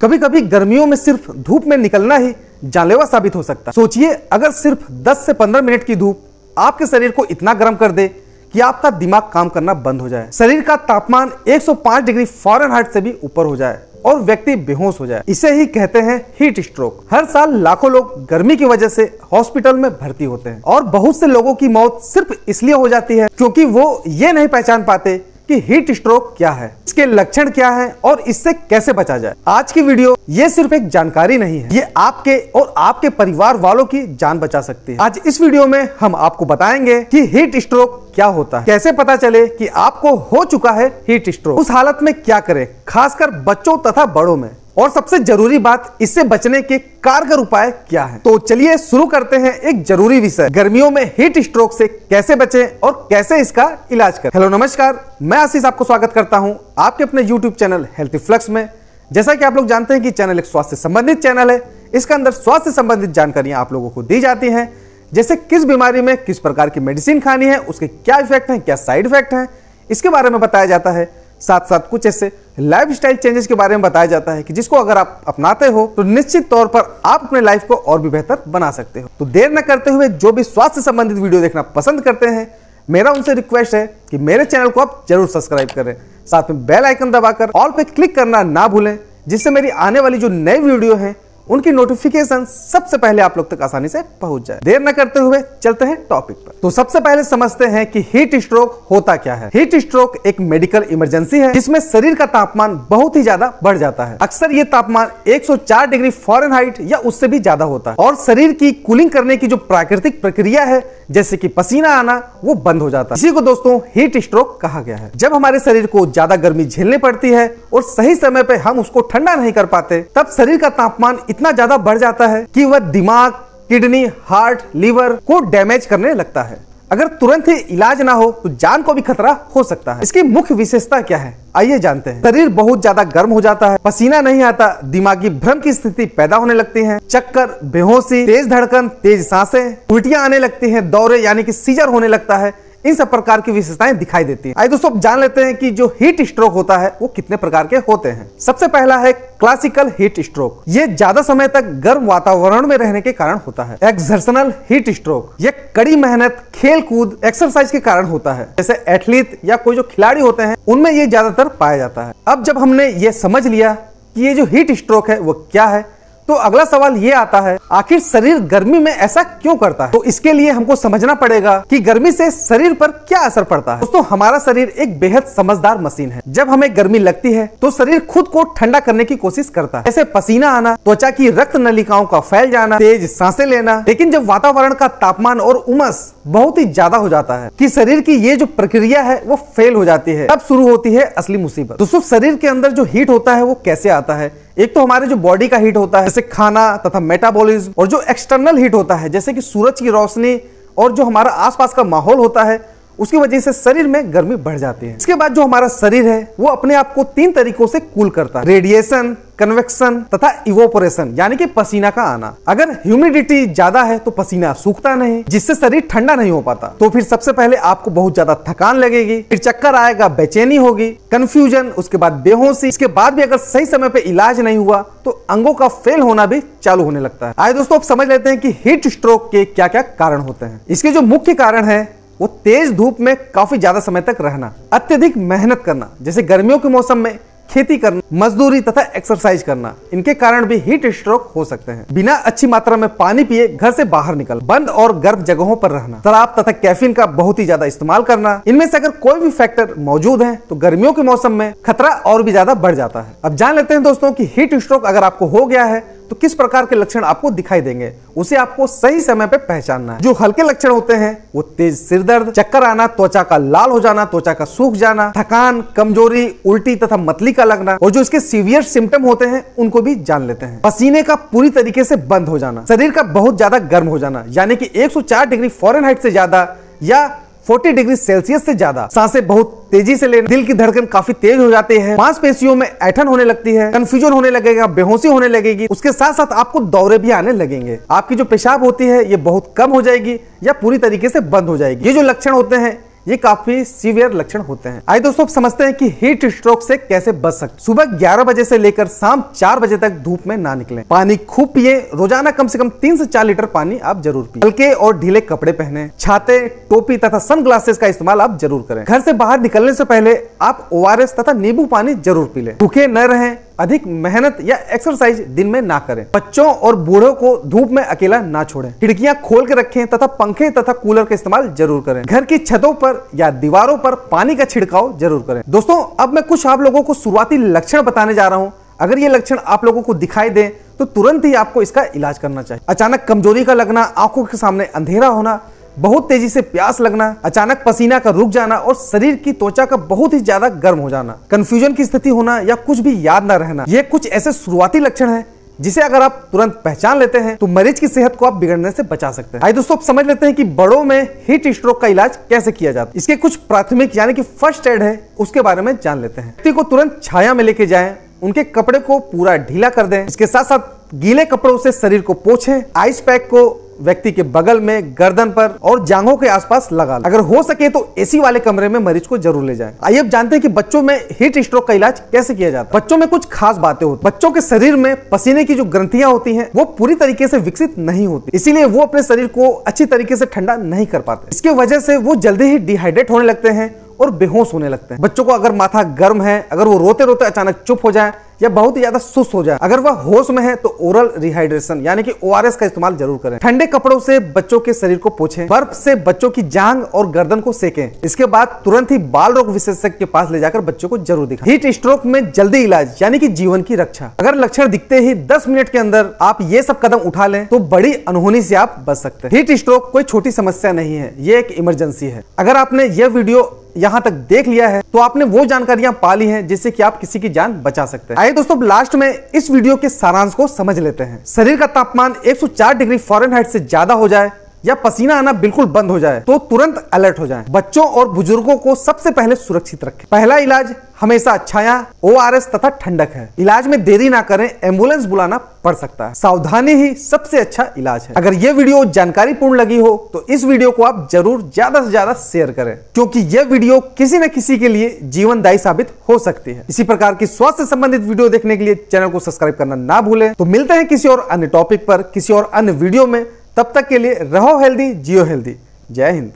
कभी कभी गर्मियों में सिर्फ धूप में निकलना ही जानलेवा साबित हो सकता है। सोचिए अगर सिर्फ 10 से 15 मिनट की धूप आपके शरीर को इतना गर्म कर दे कि आपका दिमाग काम करना बंद हो जाए, शरीर का तापमान 105 डिग्री फ़ारेनहाइट से भी ऊपर हो जाए और व्यक्ति बेहोश हो जाए। इसे ही कहते हैं हीट स्ट्रोक। हर साल लाखों लोग गर्मी की वजह से हॉस्पिटल में भर्ती होते हैं और बहुत से लोगों की मौत सिर्फ इसलिए हो जाती है क्योंकि वो ये नहीं पहचान पाते कि हीट स्ट्रोक क्या है, इसके लक्षण क्या हैं और इससे कैसे बचा जाए। आज की वीडियो ये सिर्फ एक जानकारी नहीं है, ये आपके और आपके परिवार वालों की जान बचा सकती है। आज इस वीडियो में हम आपको बताएंगे कि हीट स्ट्रोक क्या होता है, कैसे पता चले कि आपको हो चुका है हीट स्ट्रोक, उस हालत में क्या करें, खासकर बच्चों तथा बड़ों में, और सबसे जरूरी बात, इससे बचने के कारगर उपाय क्या हैं। तो चलिए शुरू करते हैं एक जरूरी विषय, गर्मियों में हीट स्ट्रोक से कैसे बचें और कैसे इसका इलाज करें। हेलो नमस्कार, मैं आशीष आपको स्वागत करता हूं आपके अपने YouTube चैनल हेल्थी फ्लक्स में। जैसा कि आप लोग जानते हैं कि चैनल एक स्वास्थ्य संबंधित चैनल है। इसके अंदर स्वास्थ्य संबंधित जानकारियां आप लोगों को दी जाती हैं, जैसे किस बीमारी में किस प्रकार की मेडिसिन खानी है, उसके क्या इफेक्ट हैं, क्या साइड इफेक्ट हैं, इसके बारे में बताया जाता है। साथ साथ कुछ ऐसे लाइफस्टाइल चेंजेस के बारे में बताया जाता है कि जिसको अगर आप अपनाते हो तो निश्चित तौर पर आप अपने लाइफ को और भी बेहतर बना सकते हो। तो देर न करते हुए जो भी स्वास्थ्य संबंधित वीडियो देखना पसंद करते हैं, मेरा उनसे रिक्वेस्ट है कि मेरे चैनल को आप जरूर सब्सक्राइब करें, साथ में बेल आइकन दबाकर ऑल पे क्लिक करना ना भूलें, जिससे मेरी आने वाली जो नई वीडियो है उनकी नोटिफिकेशन सबसे पहले आप लोग तक आसानी से पहुंच जाए। देर न करते हुए चलते हैं टॉपिक पर। तो सबसे पहले समझते हैं कि हीट स्ट्रोक होता क्या है। हीट स्ट्रोक एक मेडिकल इमरजेंसी है जिसमें शरीर का तापमान बहुत ही ज्यादा बढ़ जाता है। अक्सर ये तापमान 104 डिग्री फ़ारेनहाइट या उससे भी ज्यादा होता है और शरीर की कूलिंग करने की जो प्राकृतिक प्रक्रिया है, जैसे कि पसीना आना, वो बंद हो जाता है। इसी को दोस्तों हीट स्ट्रोक कहा गया है। जब हमारे शरीर को ज्यादा गर्मी झेलनी पड़ती है और सही समय पे हम उसको ठंडा नहीं कर पाते, तब शरीर का तापमान इतना ज्यादा बढ़ जाता है कि वह दिमाग, किडनी, हार्ट, लीवर को डैमेज करने लगता है। अगर तुरंत ही इलाज ना हो तो जान को भी खतरा हो सकता है। इसकी मुख्य विशेषता क्या है, आइए जानते हैं। शरीर बहुत ज्यादा गर्म हो जाता है, पसीना नहीं आता, दिमागी भ्रम की स्थिति पैदा होने लगती है, चक्कर, बेहोशी, तेज धड़कन, तेज सांसें, उल्टियां आने लगती हैं, दौरे यानी कि सीजर होने लगता है। इन सब प्रकार की विशेषताएं दिखाई देती हैं। आइए दोस्तों अब जान लेते हैं कि जो हीट स्ट्रोक होता है वो कितने प्रकार के होते हैं। सबसे पहला है क्लासिकल हीट स्ट्रोक। ये ज्यादा समय तक गर्म वातावरण में रहने के कारण होता है। एक्सर्शनल हीट स्ट्रोक, ये कड़ी मेहनत, खेल कूद, एक्सरसाइज के कारण होता है। जैसे एथलीट या कोई जो खिलाड़ी होते हैं उनमें ये ज्यादातर पाया जाता है। अब जब हमने ये समझ लिया कि ये जो हीट स्ट्रोक है वो क्या है, तो अगला सवाल ये आता है, आखिर शरीर गर्मी में ऐसा क्यों करता है। तो इसके लिए हमको समझना पड़ेगा कि गर्मी से शरीर पर क्या असर पड़ता है। दोस्तों हमारा शरीर एक बेहद समझदार मशीन है। जब हमें गर्मी लगती है तो शरीर खुद को ठंडा करने की कोशिश करता है, जैसे पसीना आना, त्वचा की रक्त नलिकाओं का फैल जाना, तेज सांसें लेना। लेकिन जब वातावरण का तापमान और उमस बहुत ही ज्यादा हो जाता है कि शरीर की ये जो प्रक्रिया है वो फेल हो जाती है, तब शुरू होती है असली मुसीबत। दोस्तों शरीर के अंदर जो हीट होता है वो कैसे आता है। एक तो हमारे जो बॉडी का हीट होता है, जैसे खाना तथा मेटाबॉलिज्म, और जो एक्सटर्नल हीट होता है जैसे कि सूरज की रोशनी और जो हमारा आसपास का माहौल होता है, उसकी वजह से शरीर में गर्मी बढ़ जाती है। इसके बाद जो हमारा शरीर है वो अपने आप को 3 तरीकों से कूल करता है, रेडिएशन, कन्वेक्शन तथा इवोपोरेशन, यानी कि पसीना का आना। अगर ह्यूमिडिटी ज्यादा है तो पसीना सूखता नहीं, जिससे शरीर ठंडा नहीं हो पाता। तो फिर सबसे पहले आपको बहुत ज्यादा थकान लगेगी, फिर चक्कर आएगा, बेचैनी होगी, कंफ्यूजन, उसके बाद बेहोशी। इसके बाद भी अगर सही समय पे इलाज नहीं हुआ तो अंगों का फेल होना भी चालू होने लगता है। आइए दोस्तों अब समझ लेते हैं कि हीट स्ट्रोक के क्या क्या कारण होते हैं। इसके जो मुख्य कारण है वो तेज धूप में काफी ज्यादा समय तक रहना, अत्यधिक मेहनत करना, जैसे गर्मियों के मौसम में खेती करना, मजदूरी तथा एक्सरसाइज करना, इनके कारण भी हीट स्ट्रोक हो सकते हैं। बिना अच्छी मात्रा में पानी पिए घर से बाहर निकल, बंद और गर्म जगहों पर रहना, शराब तथा कैफीन का बहुत ही ज्यादा इस्तेमाल करना, इनमें से अगर कोई भी फैक्टर मौजूद है तो गर्मियों के मौसम में खतरा और भी ज्यादा बढ़ जाता है। अब जान लेते हैं दोस्तों कि हीट स्ट्रोक अगर आपको हो गया है तो किस प्रकार के लक्षण आपको दिखाई देंगे, उसे आपको सही समय पे पहचानना है। जो हल्के लक्षण होते हैं वो तेज सिर दर्द, चक्कर आना, त्वचा का लाल हो जाना, त्वचा का सूख जाना, थकान, कमजोरी, उल्टी तथा मतली का लगना, और जो इसके सीवियर सिम्टम होते हैं उनको भी जान लेते हैं। पसीने का पूरी तरीके से बंद हो जाना, शरीर का बहुत ज्यादा गर्म हो जाना, यानी कि 104 डिग्री फ़ारेनहाइट से ज्यादा या 40 डिग्री सेल्सियस से ज्यादा, सांसें बहुत तेजी से लेना, दिल की धड़कन काफी तेज हो जाती है, मांसपेशियों में ऐंठन होने लगती है, कंफ्यूजन होने लगेगा, बेहोशी होने लगेगी, उसके साथ साथ आपको दौरे भी आने लगेंगे, आपकी जो पेशाब होती है ये बहुत कम हो जाएगी या पूरी तरीके से बंद हो जाएगी। ये जो लक्षण होते हैं ये काफी सीवियर लक्षण होते हैं। आइए दोस्तों, अब समझते हैं कि हीट स्ट्रोक से कैसे बच सकते। सुबह 11 बजे से लेकर शाम 4 बजे तक धूप में ना निकलें। पानी खूब पिए, रोजाना कम से कम 3 से 4 लीटर पानी आप जरूर पिए। हल्के और ढीले कपड़े पहने, छाते, टोपी तथा सनग्लासेस का इस्तेमाल आप जरूर करें। घर से बाहर निकलने से पहले आप ORS तथा नींबू पानी जरूर पी लें। भूखे न रहें, अधिक मेहनत या एक्सरसाइज दिन में ना करें। बच्चों और बूढ़ों को धूप में अकेला ना छोड़ें। खिड़कियां खोल के रखें तथा पंखे तथा कूलर का इस्तेमाल जरूर करें। घर की छतों पर या दीवारों पर पानी का छिड़काव जरूर करें। दोस्तों, अब मैं कुछ आप लोगों को शुरुआती लक्षण बताने जा रहा हूं। अगर ये लक्षण आप लोगों को दिखाई दे तो तुरंत ही आपको इसका इलाज करना चाहिए। अचानक कमजोरी का लगना, आंखों के सामने अंधेरा होना, बहुत तेजी से प्यास लगना, अचानक पसीना का रुक जाना और शरीर की त्वचा का बहुत ही ज्यादा गर्म हो जाना, कंफ्यूजन की स्थिति होना या कुछ भी याद ना रहना, ये कुछ ऐसे शुरुआती लक्षण हैं जिसे अगर आप तुरंत पहचान लेते हैं तो मरीज की सेहत को आप बिगड़ने से बचा सकते हैं। आइए दोस्तों, अब समझ लेते हैं कि बड़ों में हीट स्ट्रोक का इलाज कैसे किया जाता है। इसके कुछ प्राथमिक यानी कि फर्स्ट एड है, उसके बारे में जान लेते हैं। व्यक्ति को तुरंत छाया में लेके जाएं, उनके कपड़े को पूरा ढीला कर दें। इसके साथ साथ गीले कपड़ों से शरीर को पोंछें। आइस पैक को व्यक्ति के बगल में, गर्दन पर और जांघों के आसपास लगा लें। अगर हो सके तो एसी वाले कमरे में मरीज को जरूर ले जाएं। आइए अब जानते हैं कि बच्चों में हीट स्ट्रोक का इलाज कैसे किया जाता है। बच्चों में कुछ खास बातें होती हैं। बच्चों के शरीर में पसीने की जो ग्रंथियां होती हैं वो पूरी तरीके से विकसित नहीं होती, इसीलिए वो अपने शरीर को अच्छी तरीके से ठंडा नहीं कर पाते। इसके वजह से वो जल्दी ही डिहाइड्रेट होने लगते हैं और बेहोश होने लगते हैं। बच्चों को अगर माथा गर्म है, अगर वो रोते रोते अचानक चुप हो जाए या बहुत ही ज्यादा सुस्त हो जाए, अगर वह होश में है तो ओरल रिहाइड्रेशन यानी कि ORS का इस्तेमाल जरूर करें। ठंडे कपड़ों से बच्चों के शरीर को पोंछें। बर्फ से बच्चों की जांघ और गर्दन को सेकें। इसके बाद तुरंत ही बाल रोग विशेषज्ञ के पास ले जाकर बच्चों को जरूर दिखाएं। हीट स्ट्रोक में जल्दी इलाज यानी कि जीवन की रक्षा। अगर लक्षण दिखते ही 10 मिनट के अंदर आप ये सब कदम उठा लें तो बड़ी अनहोनी से आप बच सकते हैं। हीट स्ट्रोक कोई छोटी समस्या नहीं है, ये एक इमरजेंसी है। अगर आपने यह वीडियो यहां तक देख लिया है तो आपने वो जानकारियां पा ली हैं जिससे कि आप किसी की जान बचा सकते हैं। आइए दोस्तों, लास्ट में इस वीडियो के सारांश को समझ लेते हैं। शरीर का तापमान 104 डिग्री फ़ारेनहाइट से ज्यादा हो जाए या पसीना आना बिल्कुल बंद हो जाए तो तुरंत अलर्ट हो जाएं। बच्चों और बुजुर्गों को सबसे पहले सुरक्षित रखें। पहला इलाज हमेशा छाया, ORS तथा ठंडक है। इलाज में देरी ना करें, एम्बुलेंस बुलाना पड़ सकता है। सावधानी ही सबसे अच्छा इलाज है। अगर ये वीडियो जानकारीपूर्ण लगी हो तो इस वीडियो को आप जरूर ज्यादा से ज्यादा शेयर करें, क्योंकि यह वीडियो किसी न किसी के लिए जीवनदायी साबित हो सकती है। इसी प्रकार की स्वास्थ्य संबंधित वीडियो देखने के लिए चैनल को सब्सक्राइब करना ना भूलें। तो मिलते हैं किसी और अन्य टॉपिक पर, किसी और अन्य वीडियो में। तब तक के लिए रहो हेल्दी, जियो हेल्दी। जय हिंद।